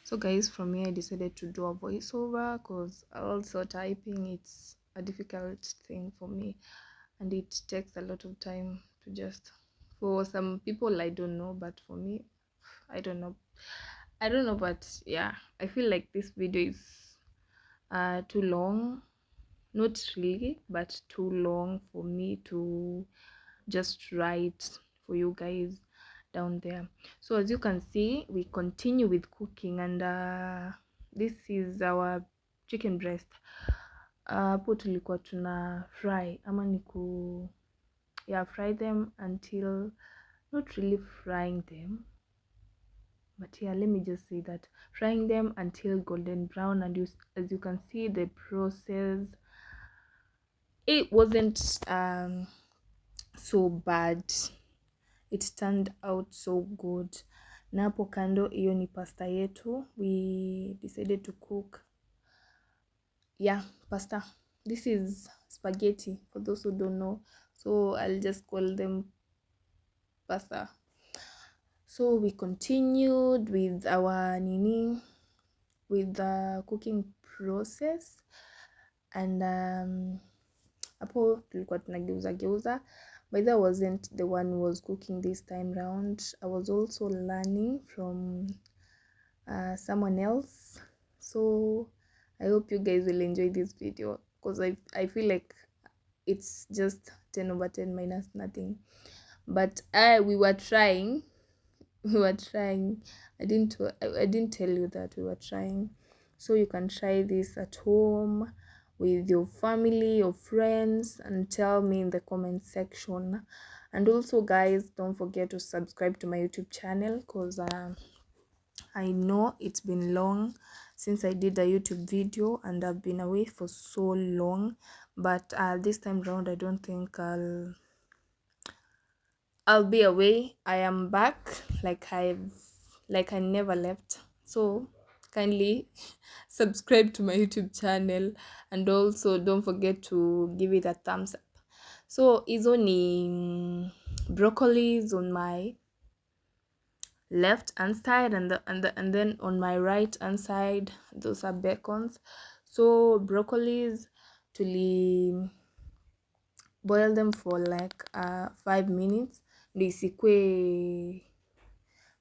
So guys, from here I decided to do a voiceover because also typing, it's a difficult thing for me and it takes a lot of time to just, for some people I don't know, but for me I don't know, but yeah, I feel like this video is too long, not really, but too long for me to just write for you guys down there. So as you can see, we continue with cooking, and this is our chicken breast. Hapo tulikuwa tuna fry ama niku, yeah, fry them until, not really frying them, but yeah, let me just say that frying them until golden brown. And as you can see, the process, it wasn't so bad, it turned out so good. Na hapo kando, hiyo ni pasta yetu. We decided to cook, yeah, pasta. This is spaghetti for those who don't know, so I'll just call them pasta. So we continued with our with the cooking process, and hapo tulikuwa tunageuza. By the way, I wasn't the one who was cooking this time round. I was also learning from someone else. So I hope you guys will enjoy this video, because I feel like it's just 10 over 10 minus nothing. But we were trying. I didn't tell you that we were trying. So you can try this at home with your family or friends and tell me in the comment section. And also guys, don't forget to subscribe to my YouTube channel, because I know it's been long since I did a YouTube video and I've been away for so long, but this time around I don't think I'll be away. I am back, like I never left. So kindly subscribe to my YouTube channel, and also don't forget to give it a thumbs up. So hizo ni broccolis on my left hand side, and then on my right hand side those are bacons. So broccolis tuli boil them for like 5 minutes ndio isikue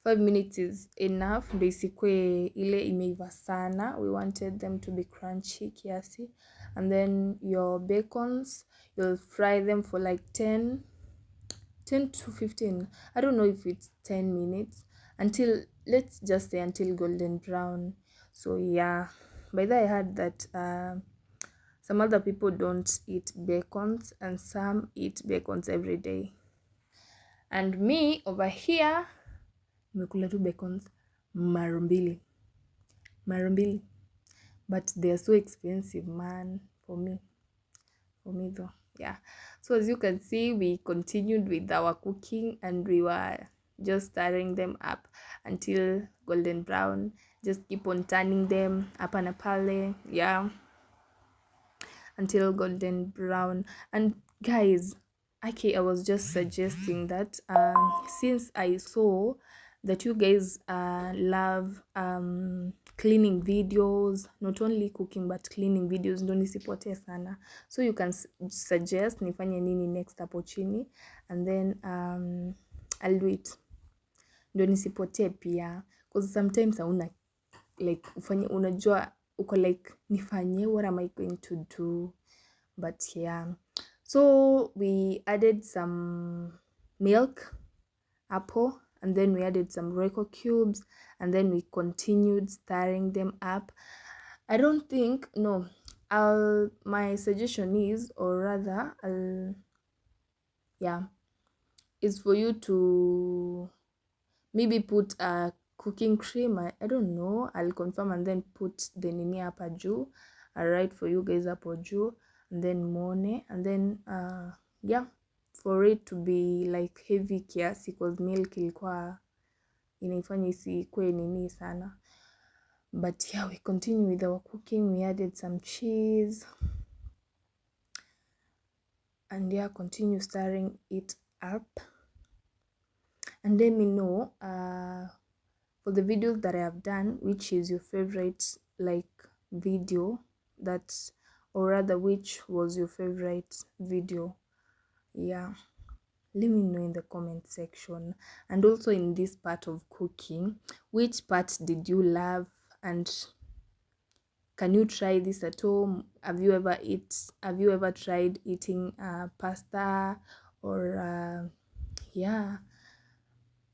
5 minutes is enough ndio isikue ile imeiva sana. We wanted them to be crunchy kiasi. And then your bacons, you'll fry them for like 10 to 15, I don't know if it's 10 minutes, until, let's just say until golden brown. So yeah, by the way, I heard that some other people don't eat bacons and some eat bacons every day, and me over here nimekula tu bacons mara mbili, but they are so expensive, man, for me though. Yeah, so as you can see, we continued with our cooking and we were just stirring them up until golden brown. Just keep on turning them hapa na pale, yeah, until golden brown. And guys, okay, I was just suggesting that since I saw that you guys love cleaning videos, not only cooking but cleaning videos, ndo nisipotee sana, so you can suggest nifanye nini next hapo chini, and then I'll do it, ndo nisipotee pia, because sometimes hauna like ufanye, unajua uko like nifanye, what am I going to do? But yeah, so we added some milk, apple, and then we added some Royco cubes, and then we continued stirring them up. I don't think, no, my suggestion is, or rather is for you to maybe put a cooking cream. I don't know, I'll confirm, and then put the nini hapa juu. I'll write for you guys hapo juu, and then mone, and then yeah, for it to be like heavy kiasi, because milk ilikuwa inaifanya isikue nini sana. But yeah, we continue with our cooking. We added some cheese, and yeah, continue stirring it up. And let me know for the videos that I have done, which is your favorite like video, that's, or rather which was your favorite video. Yeah, let me know in the comment section. And also in this part of cooking, which part did you love, and can you try this at home? Have you ever tried eating pasta, or yeah,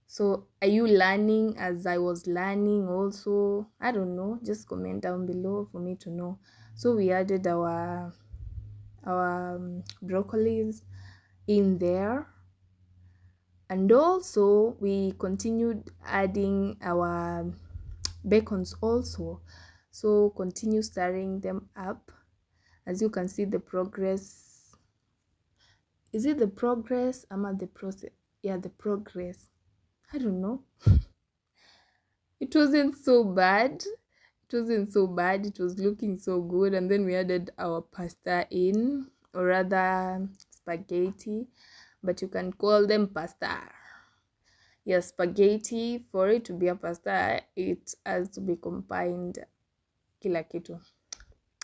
so are you learning as I was learning also? I don't know, just comment down below for me to know. So we added our broccolis in there, and also we continued adding our bacons also. So continue stirring them up. As you can see, the progress, is it the progress or the process? Yeah, the progress, I don't know. It wasn't so bad, it was looking so good. And then we added our pasta in, or rather spaghetti, but you can call them pasta. Yes, spaghetti, for it to be a pasta, it has to be combined kila kitu.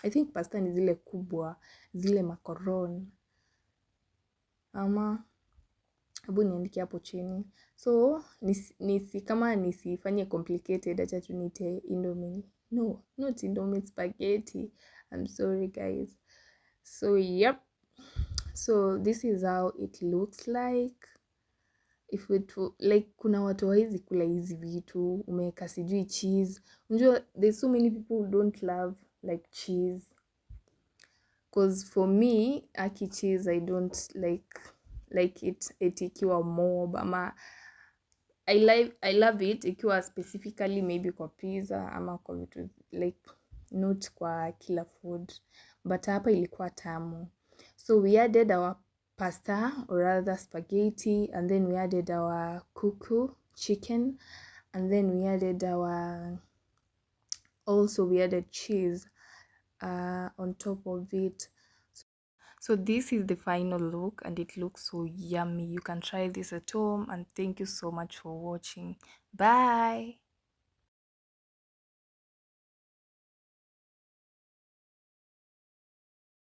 I think pasta ni zile kubwa, zile macaron, ama hebu niandike hapo chini. So kama nisifanye complicated, acha tu niite Indomie. No, not Indomie, spaghetti. I'm sorry guys. So yep, so this is how it looks like. If it like, kuna watu hawezi kula hizi vitu, umeweka sijui cheese. Unajua there's so many people who don't love like cheese, because for me aki cheese I don't like it ikiwa mob, ama I love it ikiwa specifically maybe kwa pizza ama kwa vitu like, not kwa kila food, but hapa ilikuwa tamu. So we added our pasta, or rather spaghetti, and then we added our kuku chicken, and then we added our Also we added cheese on top of it. So this is the final look, and it looks so yummy. You can try this at home, and thank you so much for watching. Bye.